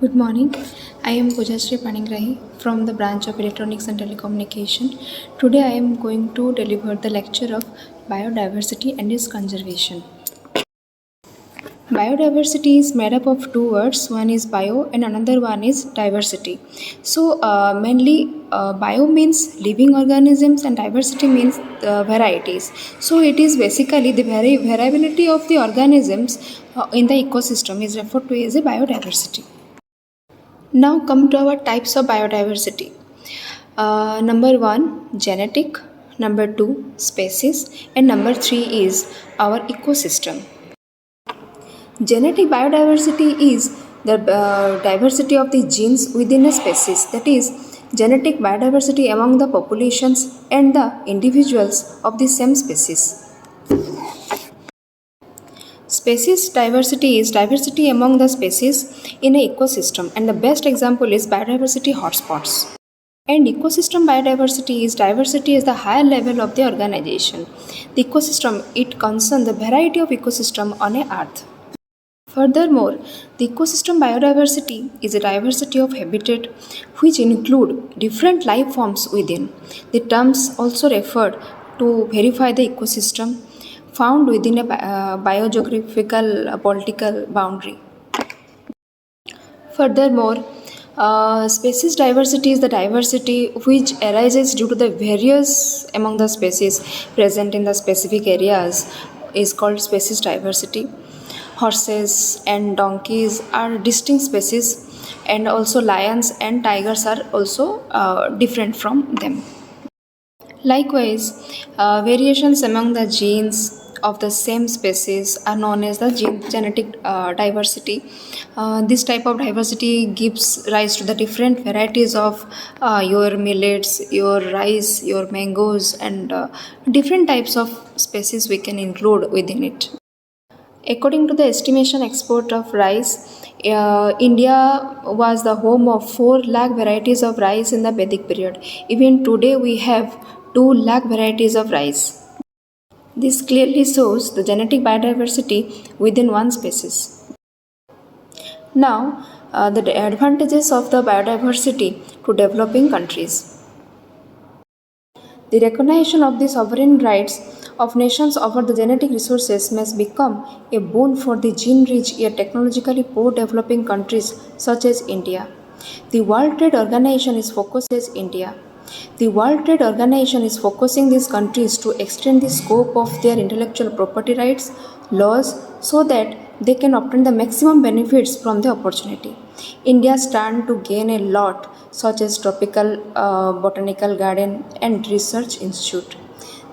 Good morning. I am Pujashree Panigrahi from the branch of Electronics and Telecommunication. Today I am going to deliver the lecture of biodiversity and its conservation. Biodiversity is made up of two words. One is bio and another one is diversity. Mainly bio means living organisms and diversity means varieties. So it is basically the variability of the organisms in the ecosystem is referred to as a biodiversity. Now come to our types of biodiversity. Number one, genetic. Number two, species. And number three is our ecosystem. Genetic biodiversity is the diversity of the genes within a species. That is, genetic biodiversity among the populations and the individuals of the same species. Species diversity is diversity among the species in an ecosystem, and the best example is biodiversity hotspots. And ecosystem biodiversity is diversity is the higher level of the organization. The ecosystem, it concerns the variety of ecosystem on a earth. Furthermore, the ecosystem biodiversity is a diversity of habitat which include different life forms within. The terms also referred to verify the ecosystem found within a biogeographical political boundary. Furthermore, species diversity is the diversity which arises due to the various among the species present in the specific areas is called species diversity. Horses and donkeys are distinct species, and also lions and tigers are also different from them. Likewise, variations among the genes of the same species are known as the genetic diversity. This type of diversity gives rise to the different varieties of your millets, your rice, your mangoes, and different types of species we can include within it. According to the estimation export of rice, India was the home of 4 lakh varieties of rice in the Vedic period. Even today we have 2 lakh varieties of rice. This clearly shows the genetic biodiversity within one species. Now, the advantages of the biodiversity to developing countries. The recognition of the sovereign rights of nations over the genetic resources must become a boon for the gene-rich yet technologically poor developing countries such as India. The World Trade Organization is focused as India. The World Trade Organization is focusing these countries to extend the scope of their intellectual property rights laws so that they can obtain the maximum benefits from the opportunity. India stands to gain a lot, such as Tropical Botanical Garden and Research Institute.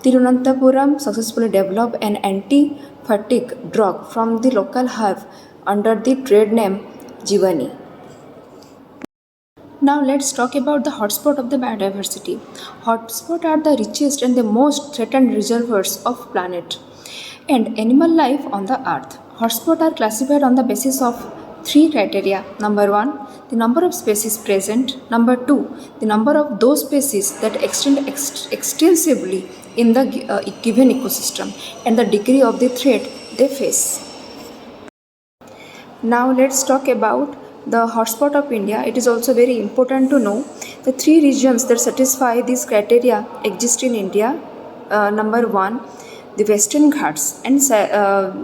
Thiruvananthapuram successfully developed an anti-fatigue drug from the local herb under the trade name Jivani. Now let's talk about the hotspot of the biodiversity. Hotspots are the richest and the most threatened reservoirs of planet and animal life on the earth. Hotspots are classified on the basis of 3 criteria. Number 1, the number of species present. Number 2, the number of those species that extend extensively in the given ecosystem and the degree of the threat they face. Now let's talk about the hotspot of India. It is also very important to know the 3 regions that satisfy these criteria exist in India. Number 1, the Western Ghats, and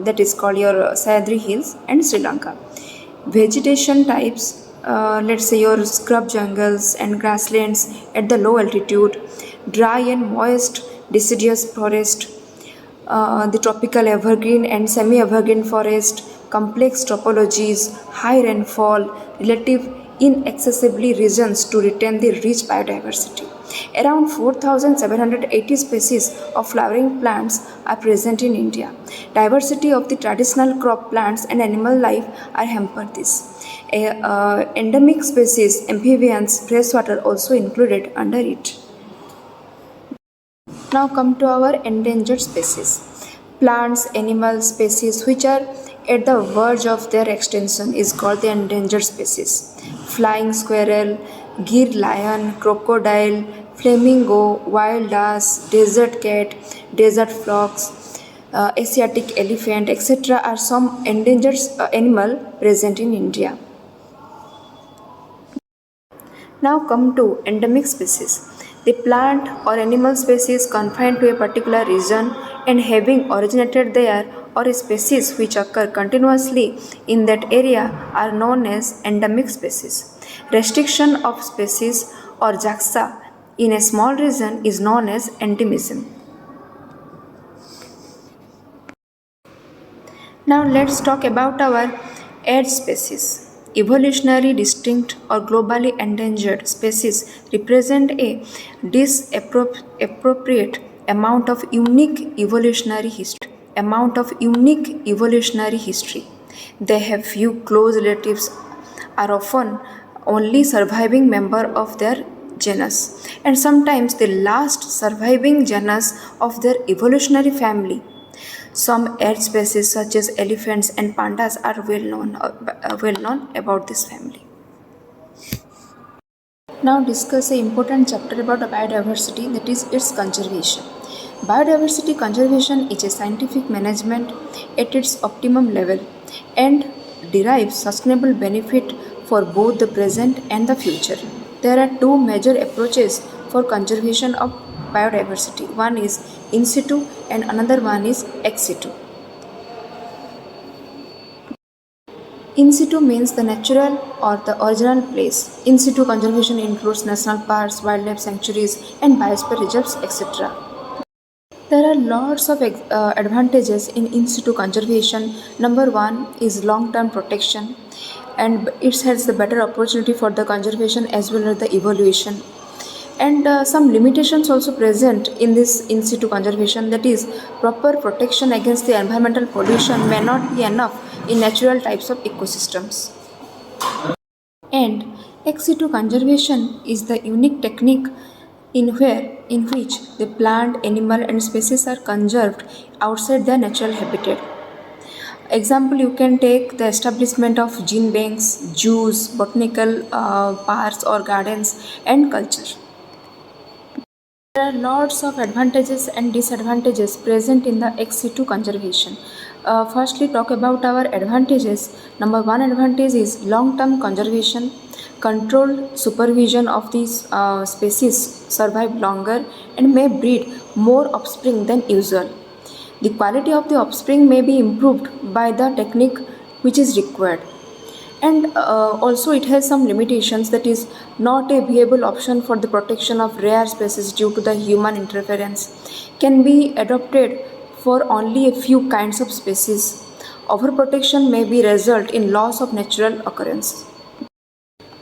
that is called your Sahyadri Hills, and Sri Lanka. Vegetation types, let's say your scrub jungles and grasslands at the low altitude, dry and moist deciduous forest, the tropical evergreen and semi-evergreen forest, complex topologies, high rainfall, relative inaccessibly regions to retain the rich biodiversity. Around 4,780 species of flowering plants are present in India. Diversity of the traditional crop plants and animal life are hampered this. Endemic species, amphibians, freshwater also included under it. Now come to our endangered species. Plants, animals, species which are at the verge of their extinction is called the endangered species. Flying squirrel, gir lion, crocodile, flamingo, wild ass, desert cat, desert fox, Asiatic elephant, etc. are some endangered animal present in India. Now come to endemic species. The plant or animal species confined to a particular region and having originated there, or a species which occur continuously in that area, are known as endemic species. Restriction of species or JAXA in a small region is known as endemism. Now let's talk about our edge species. Evolutionary distinct or globally endangered species represent a disappropriate amount of unique evolutionary history. They have few close relatives, are often only surviving member of their genus, and sometimes the last surviving genus of their evolutionary family. Some edge species such as elephants and pandas are well known about this family. Now discuss an important chapter about biodiversity, that is its conservation. Biodiversity conservation is a scientific management at its optimum level and derives sustainable benefit for both the present and the future. There are two major approaches for conservation of biodiversity. One is in situ and another one is ex situ. In situ means the natural or the original place. In situ conservation includes national parks, wildlife sanctuaries, and biosphere reserves, etc. There are lots of advantages in situ conservation. Number one is long-term protection, and it has the better opportunity for the conservation as well as the evaluation. And some limitations also present in this in situ conservation, that is proper protection against the environmental pollution may not be enough in natural types of ecosystems. And ex situ conservation is the unique technique in which the plant, animal and species are conserved outside their natural habitat. Example, you can take the establishment of gene banks, zoos, botanical parks or gardens and culture. There are lots of advantages and disadvantages present in the ex situ conservation. Firstly, talk about our advantages. Number one advantage is long-term conservation. Controlled supervision of these species survive longer and may breed more offspring than usual. The quality of the offspring may be improved by the technique which is required. And also it has some limitations, that is not a viable option for the protection of rare species due to the human interference, can be adopted for only a few kinds of species. Overprotection may be result in loss of natural occurrence.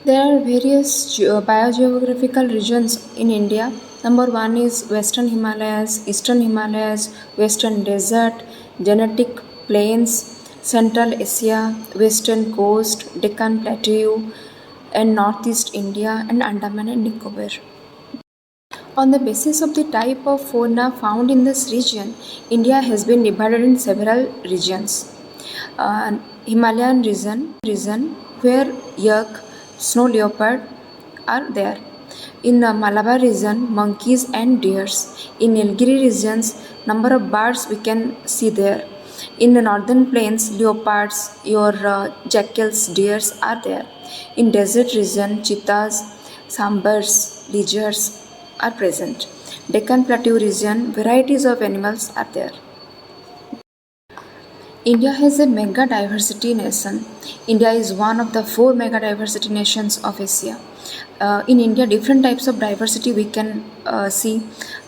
There are various biogeographical regions in India. Number one is Western Himalayas, Eastern Himalayas, Western Desert, Genetic Plains, Central Asia, Western Coast, Deccan Plateau, and Northeast India, and Andaman and Nicobar. On the basis of the type of fauna found in this region, India has been divided in several regions. Himalayan region where yak, snow leopard are there. In Malabar region, monkeys and deers. In Nilgiri regions, number of birds we can see there. In the northern plains, leopards, your jackals, deers are there. In desert region, cheetahs, sambars, lizards are present. Deccan Plateau region, varieties of animals are there. India has a mega diversity nation. India is one of the 4 mega diversity nations of Asia. In India, different types of diversity we can see: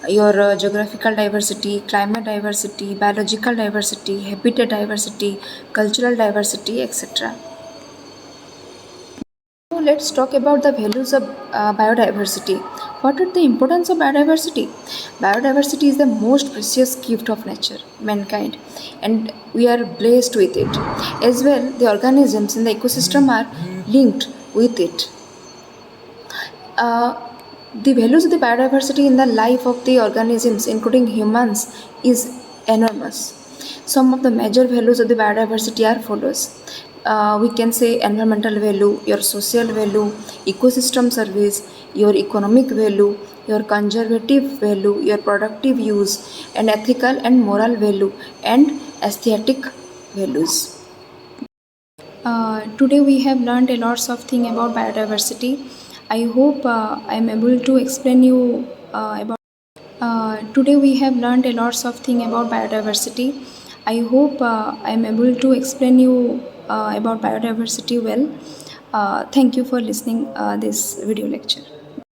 your geographical diversity, climate diversity, biological diversity, habitat diversity, cultural diversity, etc. Now let's talk about the values of biodiversity. What are the importance of biodiversity? Biodiversity is the most precious gift of nature, mankind, and we are blessed with it. As well, the organisms in the ecosystem are linked with it. The values of the biodiversity in the life of the organisms, including humans, is enormous. Some of the major values of the biodiversity are follows. We can say environmental value, your social value, ecosystem service, your economic value, your conservative value, your productive use, and ethical and moral value, and aesthetic values. Today we have learned a lots of things about biodiversity. I hope I am able to explain you about. Today we have learned a lots of thing about biodiversity. I hope I am able to explain you about biodiversity well. Thank you for listening this video lecture.